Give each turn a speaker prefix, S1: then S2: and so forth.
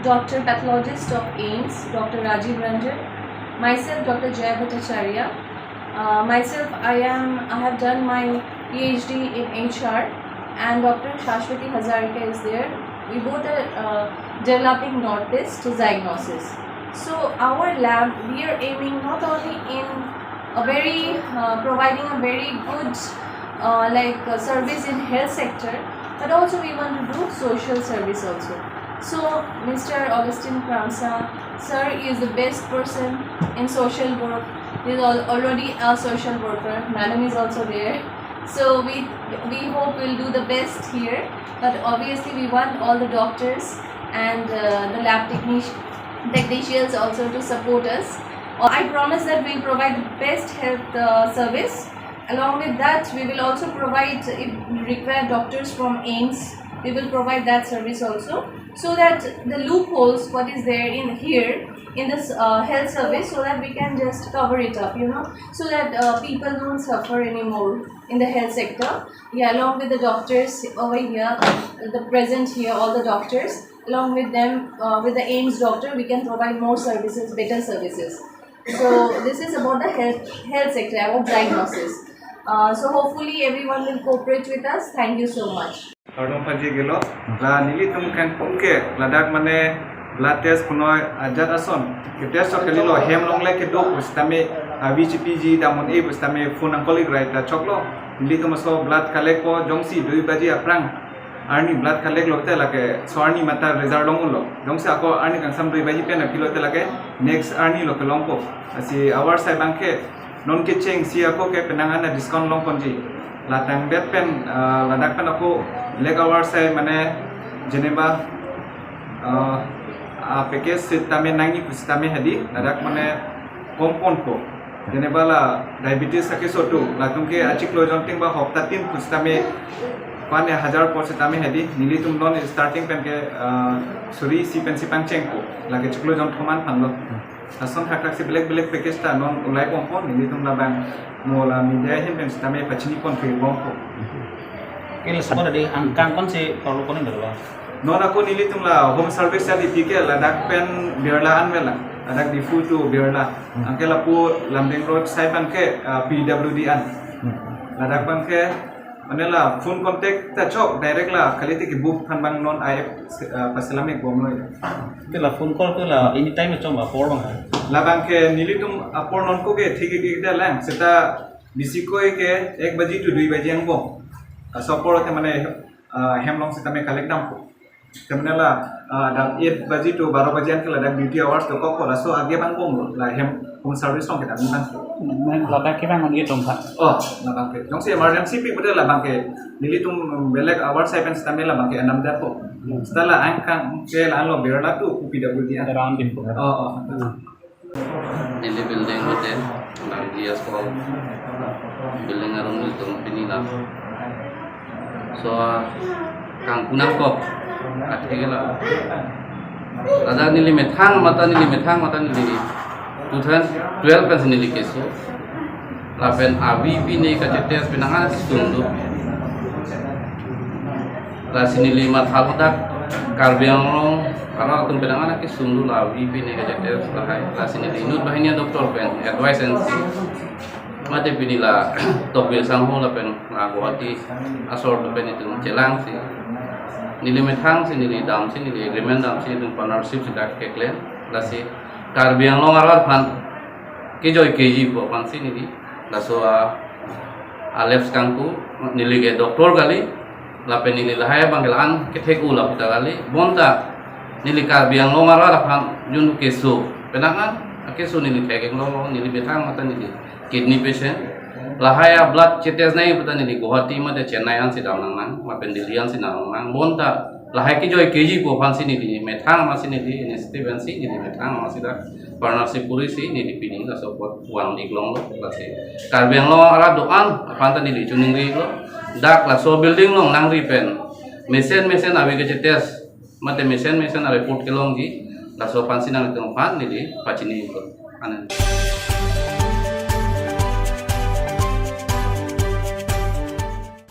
S1: Doctor Pathologist of AIMS, Dr. Rajiv Ranjan. Myself, Dr. Jay Bhattacharya. Myself, I have done my PhD in HR, and Dr. Shashwati Hazarika is there. We both are developing Northeast Ziagnosis. So our lab, we are aiming not only in a very providing a very good service in health sector, but also we want to do social service also. So Mr. Augustine Kramsa sir is the best person in social work. He is already a social worker. Madam is also there. So we hope we'll do the best here. But obviously we want all the doctors and the lab technicians also to support us. I promise that we'll provide the best health service. Along with that, we will also provide, if required, doctors from AIMS. We will provide that service also, so that the loopholes what is there in here in this health service, so that we can just cover it up, so that people don't suffer anymore in the health sector. Yeah, along with the doctors over here, the present here, all the doctors, along with them, with the AIMS doctor, we can provide more services, better services. So this is about the health sector, about diagnosis. So hopefully everyone will cooperate with us. Thank you so much.
S2: Orang paji gelo, la nili tum kan pungke, ladak mane blood test kuno ajat ason. Kita so kali lo hem long le ke do pustame VGPG damun e pustame phone angkolik right ta choklo. Nili tum so blood collect ko jongsi 2 baji aprang. Arni blood collect lo te lake so arni mata result long lo. Jongsi ako arni kan sam 2 baji pe na pilo te lake next arni lo ke long ko. Asi our side bangke non ke cheng si ako ke penangan na discount long konji. Latang bet pen ladak pen aku leg hour saya mana Geneva package sistem nangi sistem hadi ladak mana compound ko Geneva la diabetes sakit sotu latung ke acik lo jonting ba hafta 3 sistem pan 1000 por sistem hadi nili tum non starting pen ke suri si pen si pangcheng ko lagi ciklo jont koman panglo ason hak si black package ta non ulai compound nili tum labang mola media hem pen sistem pachini kon ke bom ko
S3: Ini semua dari angkang kon si perlu konin berapa?
S2: Non aku nili tumla home service jadi tiket ladak pen biarlaan mela ladak Diphu tu biarla angke lapu lambeng road saya ke PWD an ladak pan ke manela phone contact ta chok direct la kali ti book kan bang non IF pasalame bom noi
S3: Itu lah phone call tu lah anytime macam apa orang kan?
S2: labang ke nili tum apor non ko ke thik ke lang seta bisikoi ke 1 baji tu 2 baji ang bom Sopor te mane hemlong sita me collect dam ko temne la dam 8 baji to 12 bajian ke la dam duty hours to ko la so age bang bom la hem home service long ke dam bang
S3: La bang ke bang ngi tong kha.
S2: oh la bang ke jong se emergency pi bade la bang ke nili tum belek hours 7 sita me la bang ke anam da ko stala angkang ke la lo berla tu PWD
S3: Around Diphu.
S2: oh
S4: Nili building hotel bang dia sekolah building arung itu pinila so kangpu nangkop artinya ada nili methang mata nili 2012 kan nili kesu lapen AVP ni kacetes pinangan kistundu la sinili mathabudak karbiang kalau atum pinangan kistundu la AVP ni kacetes la sinili inut bahinya doktor pen advice and mate pinila topil sangho la pen agwati asor pen itu celang si nili methang si nili dam si nili agreement dam si itu partnership sudah keklen la si karbiang long alar pan kejoy keji po pan si nili la so alef kangpu nili ke doktor kali la pen nili lahaya banggelan ketheku la puta kali bonta nili karbiang long alar pan junu keso penangan keso nili kekeng long nili methang mata nili kidney patient lahaya blood chetes nahi pata nahi Guwahati mate Chennai an si damnang nang mapen Delhi an si nang bonta lahai ki joy kg po fansi ni methang ma si ni initiative an si ni methang ma si da partnership puri si ni pini la support one diglong lo la si karbiang lo ara doan apanta ni chuning ri lo dak la so building lo nang ri pen mesen abi ke chetes mate mesen abi report kelong ji la so fansi nang tong fan ni pachini lo anan